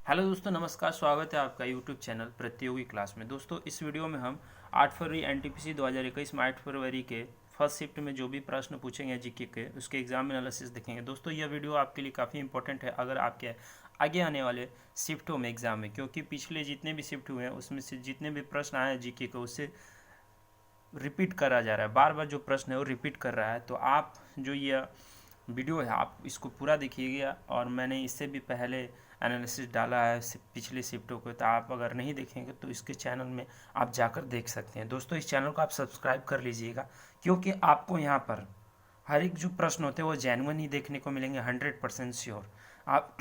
Hello दोस्तों, नमस्कार। स्वागत है आपका यूट्यूब चैनल प्रतियोगी क्लास में। दोस्तों, इस वीडियो में हम 8 फरवरी एनटीपीसी 2021 में 8 फरवरी के फर्स्ट शिफ्ट में जो भी प्रश्न पूछेंगे जीके के, उसके एग्जाम एनालिसिस देखेंगे। दोस्तों, यह वीडियो आपके लिए काफ़ी इंपॉर्टेंट है अगर आपके आगे आने वाले शिफ्टों में एग्जाम में, क्योंकि पिछले जितने भी शिफ्ट हुए हैं उसमें से जितने भी प्रश्न आए हैं जीके के, उससे रिपीट करा जा रहा है। बार बार जो प्रश्न है वो रिपीट कर रहा है। तो आप जो ये वीडियो है आप इसको पूरा देखिएगा, और मैंने इससे भी पहले एनालिसिस डाला है पिछले शिफ्टों को, तो आप अगर नहीं देखेंगे तो इसके चैनल में आप जाकर देख सकते हैं। दोस्तों, इस चैनल को आप सब्सक्राइब कर लीजिएगा, क्योंकि आपको यहाँ पर हर एक जो प्रश्न होते हैं वो जेन्युइन ही देखने को मिलेंगे, 100% श्योर आप।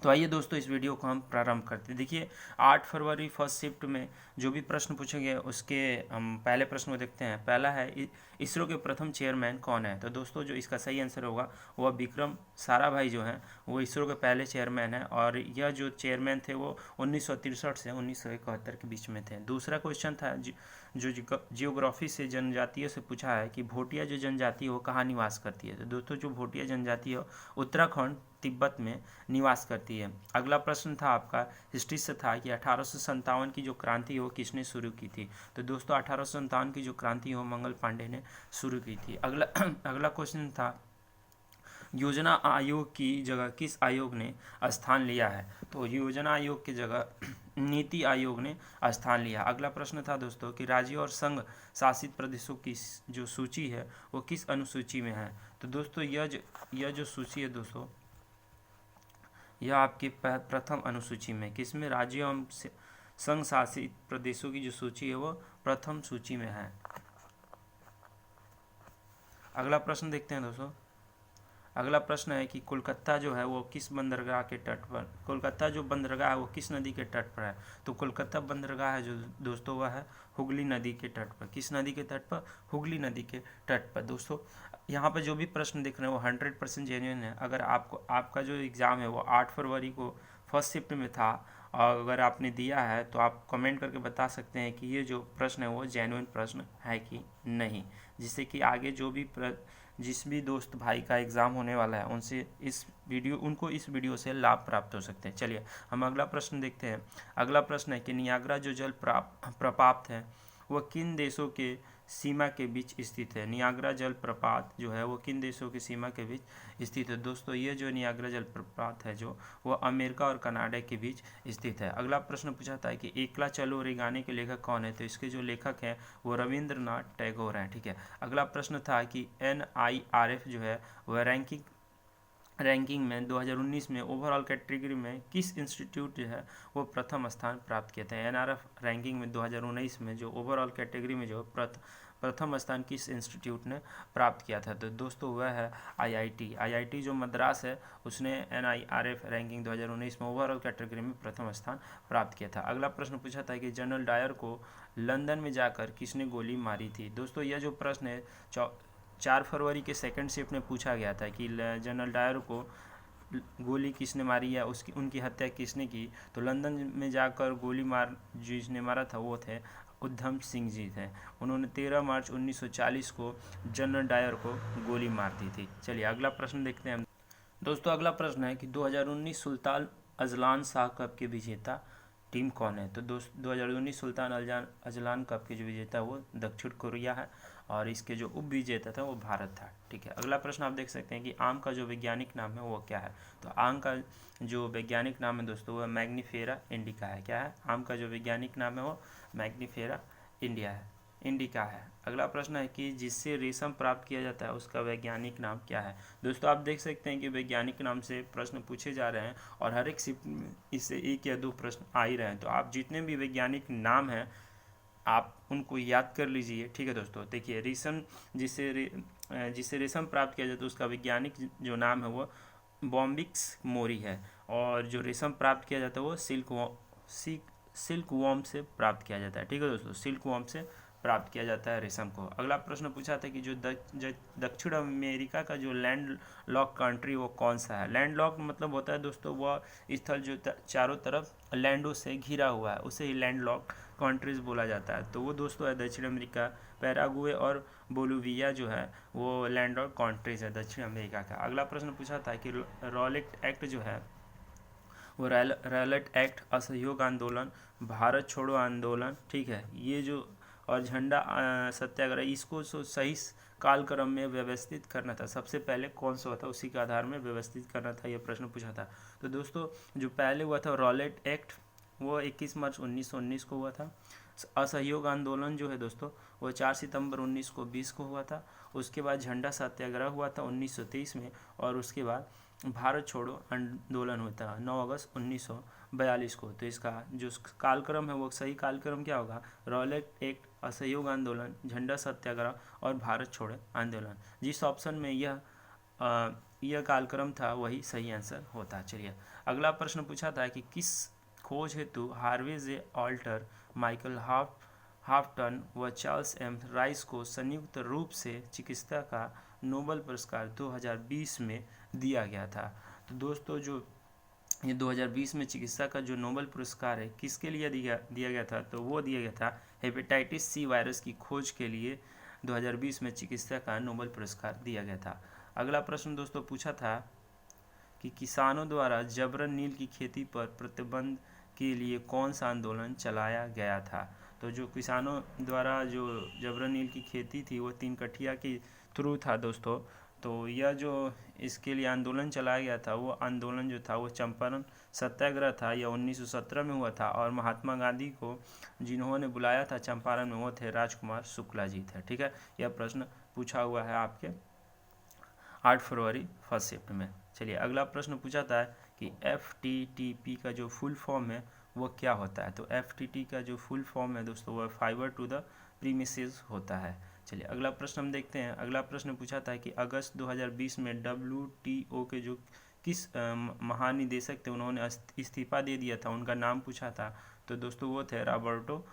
तो आइए दोस्तों, इस वीडियो को हम प्रारंभ करते हैं। देखिए, 8 फरवरी फर्स्ट शिफ्ट में जो भी प्रश्न पूछेंगे उसके हम पहले प्रश्न को देखते हैं। पहला है, इसरो के प्रथम चेयरमैन कौन है? तो दोस्तों, जो इसका सही आंसर होगा वह विक्रम साराभाई जो हैं वो इसरो के पहले चेयरमैन हैं, और यह जो चेयरमैन थे वो 1963 से 1971 के बीच में थे। दूसरा क्वेश्चन था जो जियोग्राफी से जनजातीय से पूछा है कि भोटिया जो जनजाति है वो कहाँ निवास करती है? तो दोस्तों, जो भोटिया जनजाति है उत्तराखंड तिब्बत में निवास करती है। अगला प्रश्न था आपका हिस्ट्री से, था कि 1857 की जो क्रांति है वो किसने शुरू की थी? तो दोस्तों, 1857 की जो क्रांति है वो मंगल पांडे ने शुरू की थी। अगला अगला क्वेश्चन था, योजना आयोग की जगह किस आयोग ने स्थान लिया है? तो योजना आयोग की जगह नीति आयोग ने स्थान लिया। अगला प्रश्न था दोस्तों कि राज्य और संघ शासित प्रदेशों की जो सूची है वो किस अनुसूची में है? तो दोस्तों, यह जो सूची है दोस्तों, यह आपकी प्रथम अनुसूची में, किसमें? राज्यों एवं संघ शासित प्रदेशों की जो सूची है वो प्रथम सूची में है। अगला प्रश्न देखते हैं दोस्तों। अगला प्रश्न है कि कोलकाता जो है वो किस बंदरगाह के तट पर, कोलकाता जो बंदरगाह है वो किस नदी के तट पर है? तो कोलकाता बंदरगाह है जो दोस्तों वह है हुगली नदी के तट पर। किस नदी के तट पर? हुगली नदी के तट पर। दोस्तों, यहाँ पर जो भी प्रश्न देख रहे हैं वो 100% जेन्युइन है। अगर आपका जो एग्ज़ाम है वो 8 फरवरी को फर्स्ट शिफ्ट में था, और अगर आपने दिया है तो आप कमेंट करके बता सकते हैं कि ये जो प्रश्न है वो जेन्युइन प्रश्न है कि नहीं, जिससे कि आगे जो भी जिस भी दोस्त भाई का एग्ज़ाम होने वाला है उनको इस वीडियो से लाभ प्राप्त हो सकते हैं। चलिए, हम अगला प्रश्न देखते हैं। अगला प्रश्न है कि नियाग्रा जो जल प्रपात है वह किन देशों के सीमा के बीच स्थित है? नियाग्रा जल प्रपात जो है वो किन देशों की सीमा के बीच स्थित है? दोस्तों, ये जो नियाग्रा जल प्रपात है जो वो अमेरिका और कनाडा के बीच स्थित है। अगला प्रश्न पूछा था कि एकला चलो रे गाने के लेखक कौन है? तो इसके जो लेखक हैं वो रविंद्रनाथ टैगोर हैं। ठीक है। अगला प्रश्न था कि NIRF जो है वह रैंकिंग में 2019 में ओवरऑल कैटेगरी में किस इंस्टीट्यूट जो है वो प्रथम स्थान प्राप्त किए थे? NRF रैंकिंग में 2019 में जो ओवरऑल कैटेगरी में जो प्रथम स्थान किस इंस्टीट्यूट ने प्राप्त किया था? तो दोस्तों, वह है IIT जो मद्रास है, उसने NIRF रैंकिंग 2019 में ओवरऑल कैटेगरी में प्रथम स्थान प्राप्त किया था। अगला प्रश्न पूछा था कि जनरल डायर को लंदन में जाकर किसने गोली मारी थी? दोस्तों, यह जो प्रश्न है 4 फरवरी के सेकंड शिफ्ट में पूछा गया था कि जनरल डायर को गोली किसने मारी या उनकी हत्या किसने की? तो लंदन में जाकर गोली जिसने मारा था वो थे उधम सिंह जी थे। उन्होंने 13 मार्च 1940 को जनरल डायर को गोली मार दी थी। चलिए, अगला प्रश्न देखते हैं दोस्तों। अगला प्रश्न है कि 2019 सुल्तान अजलान शाह कप के विजेता टीम कौन है? तो दोस्त 2019 सुल्तान अजलान कप के जो विजेता वो दक्षिण कोरिया है, और इसके जो उप विजेता था वो भारत था। ठीक है। अगला प्रश्न आप देख सकते हैं कि आम का जो वैज्ञानिक नाम है वो क्या है? तो आम का जो वैज्ञानिक नाम है दोस्तों वो मैग्नीफेरा इंडिका है। क्या है? आम का जो वैज्ञानिक नाम है वो मैग्नीफेरा इंडिका है। अगला प्रश्न है कि जिससे रेशम प्राप्त किया जाता है उसका वैज्ञानिक नाम क्या है? दोस्तों, आप देख सकते हैं कि वैज्ञानिक नाम से प्रश्न पूछे जा रहे हैं, और हर एक शिफ्ट में इससे 1 या 2 प्रश्न आ ही रहे हैं। तो आप जितने भी वैज्ञानिक नाम हैं आप उनको याद कर लीजिए। ठीक है दोस्तों। देखिए, रेशम जिससे रेशम प्राप्त किया जाता है उसका वैज्ञानिक जो नाम है वो बॉम्बिक्स मोरी है, और जो रेशम प्राप्त किया जाता है वो सिल्क वॉर्म से प्राप्त किया जाता है। ठीक है दोस्तों, सिल्क वॉर्म से प्राप्त किया जाता है रेशम को। अगला प्रश्न पूछा था कि जो दक्षिण अमेरिका का जो लैंड लॉक कंट्री वो कौन सा है? लैंड लॉक मतलब होता है दोस्तों वह स्थल जो चारों तरफ लैंडों से घिरा हुआ है, उसे ही लैंड लॉक कंट्रीज बोला जाता है। तो वो दोस्तों है दक्षिण अमेरिका, पैराग्वे और बोलिविया जो है वो लैंड लॉक कंट्रीज है दक्षिण अमेरिका का। अगला प्रश्न पूछा था कि रॉलेट एक्ट जो है वो रैलट एक्ट, असहयोग आंदोलन, भारत छोड़ो आंदोलन, ठीक है, ये जो और झंडा सत्याग्रह, इसको सही कालक्रम में व्यवस्थित करना था। सबसे पहले कौन सा हुआ था, उसी के आधार में व्यवस्थित करना था, यह प्रश्न पूछा था। तो दोस्तों जो पहले हुआ था रॉलेट एक्ट, वो 21 मार्च 1919 को हुआ था। असहयोग आंदोलन जो है दोस्तों वो 4 सितंबर 1920 को हुआ था। उसके बाद झंडा सत्याग्रह हुआ था 1923 में, और उसके बाद भारत छोड़ो आंदोलन हुआ था 9 अगस्त 1942 को। तो इसका जो कालक्रम है वो सही कालक्रम क्या होगा, रॉलेट एक्ट, असहयोग आंदोलन, झंडा सत्याग्रह और भारत छोड़ो आंदोलन। जिस ऑप्शन में यह कालक्रम था वही सही आंसर होता। चलिए अगला प्रश्न पूछा था कि किस खोज हेतु हार्वे जे ऑल्टर, माइकल हाफटन व चार्ल्स एम राइस को संयुक्त रूप से चिकित्सा का नोबेल पुरस्कार 2020 में दिया गया था। तो दोस्तों जो ये 2020 में चिकित्सा का जो नोबेल पुरस्कार है किसके लिए दिया गया था, तो वो दिया गया था हेपेटाइटिस सी वायरस की खोज के लिए 2020 में चिकित्सा का नोबेल पुरस्कार दिया गया था। अगला प्रश्न दोस्तों पूछा था कि किसानों द्वारा जबरन नील की खेती पर प्रतिबंध के लिए कौन सा आंदोलन चलाया गया था। तो जो किसानों द्वारा जो जबरन नील की खेती थी वो 3 कठिया के थ्रू था दोस्तों। तो यह जो इसके लिए आंदोलन चलाया गया था वो आंदोलन जो था वो चंपारण सत्याग्रह था, यह 1917 में हुआ था। और महात्मा गांधी को जिन्होंने बुलाया था चंपारण में वो थे राजकुमार शुक्ला जी थे। ठीक है, यह प्रश्न पूछा हुआ है आपके 8 फरवरी फर्स्ट शिफ्ट में। चलिए अगला प्रश्न पूछा था कि FTTP का जो फुल फॉर्म है वो क्या होता है। तो FTT का जो फुल फॉर्म है दोस्तों वो फाइबर टू द प्रीमिसेस होता है। चलिए अगला प्रश्न हम देखते हैं। अगला प्रश्न पूछा था कि अगस्त 2020 में WTO के जो किस महानिदेशक थे उन्होंने इस्तीफा दे दिया था, उनका नाम पूछा था। तो दोस्तों वो थे रॉबर्टो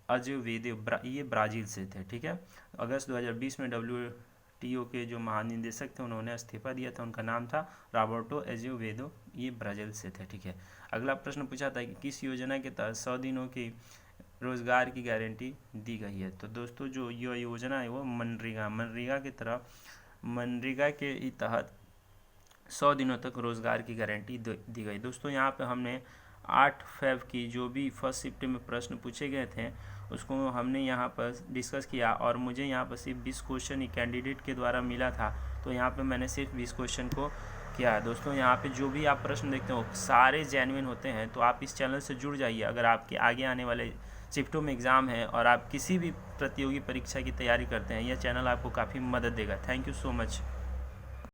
अजेवेदो, ये ब्राज़ील से थे। ठीक है, अगस्त 2020 में WTO के जो महानिदेशक थे उन्होंने इस्तीफा दिया था, उनका नाम था रॉबर्टो अजेवेदो, ये ब्राज़ील से थे। ठीक है, अगला प्रश्न पूछा था कि किस योजना के तहत 100 दिनों की रोज़गार की गारंटी दी गई है। तो दोस्तों जो यह योजना है वो मनरेगा के तहत 100 दिनों तक रोज़गार की गारंटी दी गई। दोस्तों यहाँ पे हमने 8 फेब की जो भी फर्स्ट शिफ्ट में प्रश्न पूछे गए थे उसको हमने यहाँ पर डिस्कस किया, और मुझे यहाँ पर सिर्फ 20 क्वेश्चन ही कैंडिडेट के द्वारा मिला था। तो यहाँ पे मैंने सिर्फ 20 क्वेश्चन को किया। दोस्तों यहाँ पे जो भी आप प्रश्न देखते हो सारे जेन्युइन होते हैं, तो आप इस चैनल से जुड़ जाइए। अगर आपके आगे आने वाले शिफ्टों में एग्ज़ाम है और आप किसी भी प्रतियोगी परीक्षा की तैयारी करते हैं, यह चैनल आपको काफ़ी मदद देगा। Thank you so much.